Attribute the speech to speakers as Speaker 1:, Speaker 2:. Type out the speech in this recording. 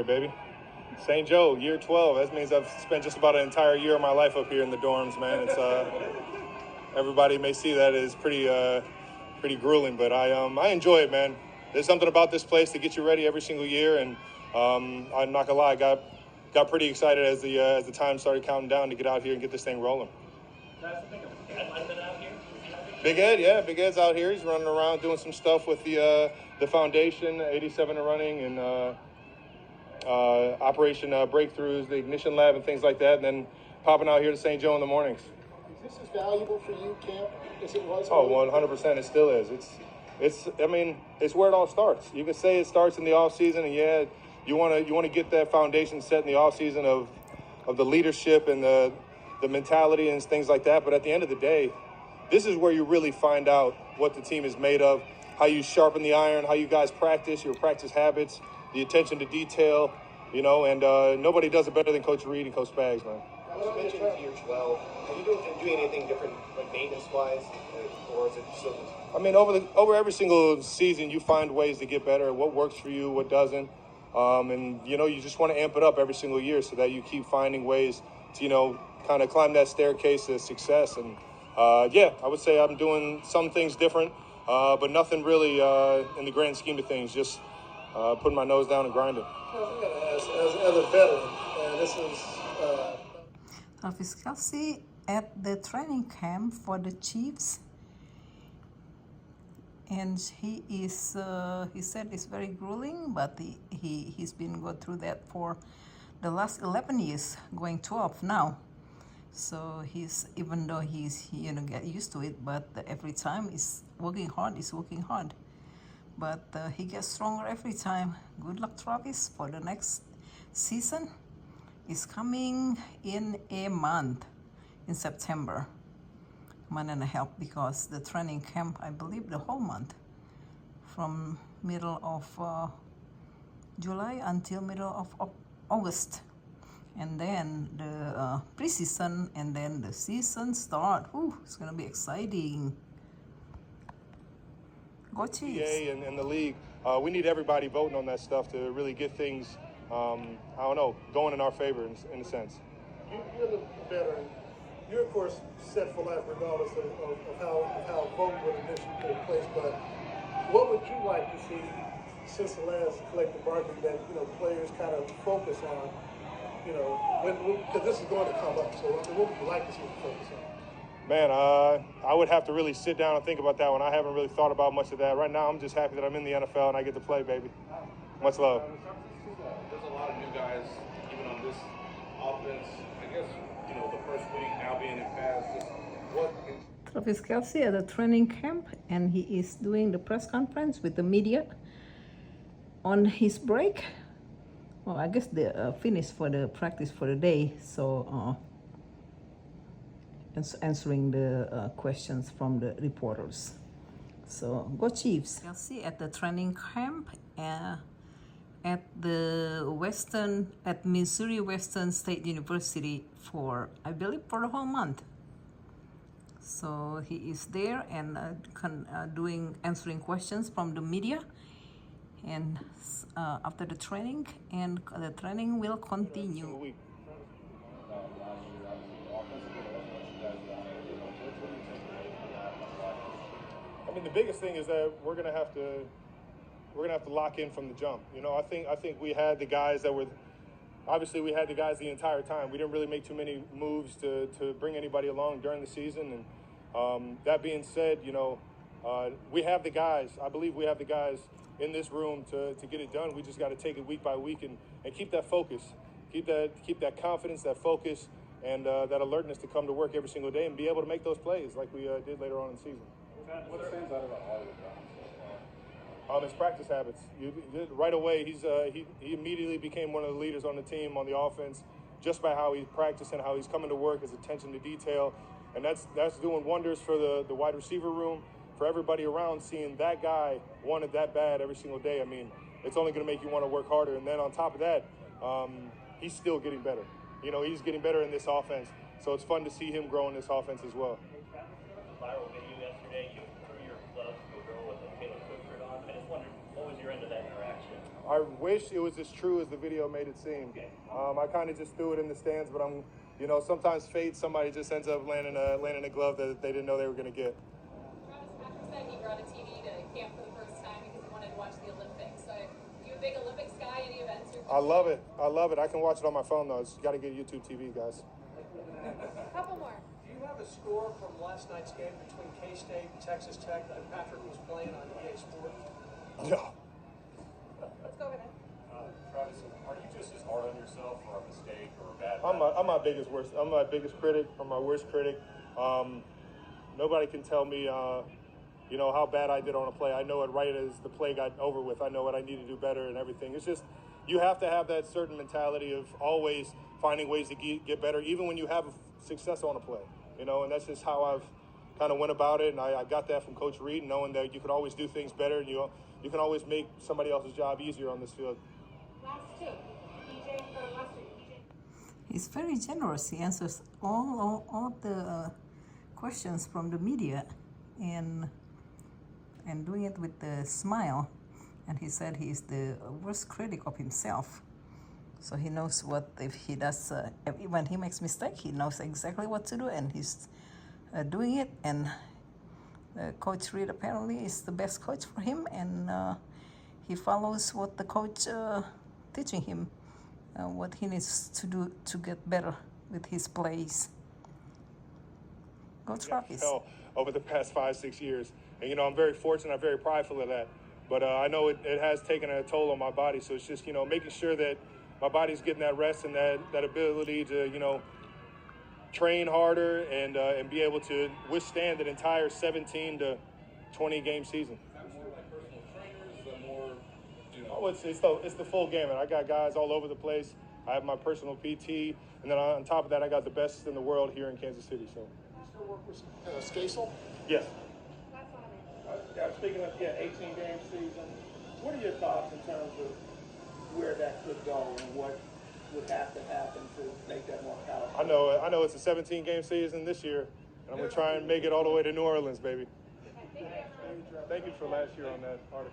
Speaker 1: here, baby. St. Joe, year 12. That means I've spent just about an entire year of my life up here in the dorms, man. It's everybody may see that as pretty grueling, but I enjoy it, man. There's something about this place to get you ready every single year, and I'm not gonna lie, got pretty excited as the time started counting down to get out here and get this thing rolling. Big Ed, yeah, Big Ed's out here. He's running around doing some stuff with the foundation, 87 and running, and Operation Breakthroughs, the Ignition Lab, and things like that, and then popping out here to St. Joe in the mornings.
Speaker 2: Is this as valuable for you, camp, as it was?
Speaker 1: Oh, 100%. It still is. It's where it all starts. You can say it starts in the off season, and yeah, you want to get that foundation set in the off season of the leadership and the mentality and things like that. But at the end of the day, this is where you really find out what the team is made of, how you sharpen the iron, how you guys practice, your practice habits, the attention to detail, and nobody does it better than Coach Reed and Coach Spags, man.
Speaker 3: You mentioned year 12. Are you doing anything different, like maintenance-wise, or is it still?
Speaker 1: I mean, over every single season, you find ways to get better. What works for you, what doesn't, and you just want to amp it up every single year so that you keep finding ways to kind of climb that staircase to success. And I would say I'm doing some things different, but nothing really in the grand scheme of things. Just putting my nose down and grinding.
Speaker 2: As a veteran, this is.
Speaker 4: Travis Kelce at the training camp for the Chiefs, and he said it's very grueling, but he's been going through that for the last 11 years, going 12 now. So even though he's get used to it, but every time he's working hard. But he gets stronger every time. Good luck, Travis, for the next season. Is coming in a month, in September, month and a half, because the training camp, I believe, the whole month, from middle of July until middle of August, and then the preseason, and then the season start. Ooh, it's gonna be exciting. Go Chiefs!
Speaker 1: PA and the league, we need everybody voting on that stuff to really get things. Going in our favor in a sense.
Speaker 2: You're the veteran. You're, of course, set for life regardless of how voting would initially take place. But what would you like to see since the last collective bargaining that players kind of focus on? Because this is going to come up. So what would you like to see them focus on?
Speaker 1: Man, I would have to really sit down and think about that one. I haven't really thought about much of that. Right now, I'm just happy that I'm in the NFL and I get to play, baby. Much love.
Speaker 5: There's a lot of new guys, even on this offense. I guess, the first week now being in pass,
Speaker 4: Travis Kelce at the training camp, and he is doing the press conference with the media on his break. Well, I guess they finished for the practice for the day, so answering the questions from the reporters. So go Chiefs! Kelce at the training camp. At Missouri Western State University for, I believe, for the whole month. So he is there and answering questions from the media, and after the training, and the training will continue.
Speaker 1: I mean, the biggest thing is that we're gonna have to lock in from the jump. I think we had the guys that were, obviously we had the guys the entire time. We didn't really make too many moves to bring anybody along during the season. And that being said, we have the guys. I believe we have the guys in this room to get it done. We just got to take it week by week and keep that focus, keep that confidence, that focus, and that alertness to come to work every single day and be able to make those plays like we did later on in the season.
Speaker 5: what stands out about all of them?
Speaker 1: His practice habits. Right away, he immediately became one of the leaders on the team on the offense, just by how he's practicing, how he's coming to work, his attention to detail, and that's doing wonders for the wide receiver room, for everybody around. Seeing that guy want it that bad every single day, I mean, it's only going to make you want to work harder. And then on top of that, he's still getting better. He's getting better in this offense, so it's fun to see him grow in this offense as well.
Speaker 6: Viral video yesterday, you threw your gloves to a girl with a Taylor Swift shirt on. I just wondered, what was your end of that interaction?
Speaker 1: I wish it was as true as the video made it seem. I kind of just threw it in the stands, but sometimes fate, somebody just ends up landing a glove that they didn't know they were going to get.
Speaker 7: Travis said he brought a TV to camp for the first time because he wanted to watch the Olympics. So, you a big Olympics guy? Any events?
Speaker 1: I love it. I love it. I can watch it on my phone though. It's got to get YouTube TV, guys.
Speaker 7: A couple more.
Speaker 8: Do you have a score from last night's game between K-State and Texas Tech that Patrick was playing on EA Sports?
Speaker 1: No.
Speaker 7: Let's go over there.
Speaker 9: Travis, are you just as hard on yourself for a mistake or a bad?
Speaker 1: I'm my biggest worst. I'm my biggest critic. I'm my worst critic. Nobody can tell me, how bad I did on a play. I know it right as the play got over with. I know what I need to do better and everything. It's just you have to have that certain mentality of always finding ways to get better, even when you have success on a play. And that's just how I've kind of went about it. And I got that from Coach Reed, knowing that you can always do things better and you can always make somebody else's job easier on this field.
Speaker 7: Last two. DJ for Lester.
Speaker 4: He's very generous. He answers all of the questions from the media and doing it with a smile. And he said he's the worst critic of himself. So he knows what, if he does, when he makes mistake, he knows exactly what to do, and he's doing it. And Coach Reed apparently is the best coach for him, and he follows what the coach teaching him, what he needs to do to get better with his plays. Go Travis.
Speaker 1: Over the past 5-6 years. And, I'm very fortunate. I'm very prideful of that. But I know it has taken a toll on my body. So it's just, making sure that my body's getting that rest and that ability to, train harder and be able to withstand an entire 17 to 20 game season. Oh, it's the full gamut. I got guys all over the place. I have my personal PT, and then on top of that, I got the best in the world here in Kansas City. So.
Speaker 2: You still work with Scasel?
Speaker 1: Yes.
Speaker 6: Speaking of 18-game season, what are your thoughts in terms of where that could go and what would have to happen to make that more powerful?
Speaker 1: I know it's a 17-game season this year, and I'm going to try and make it all the way to New Orleans, baby. Thank you for last year on that article.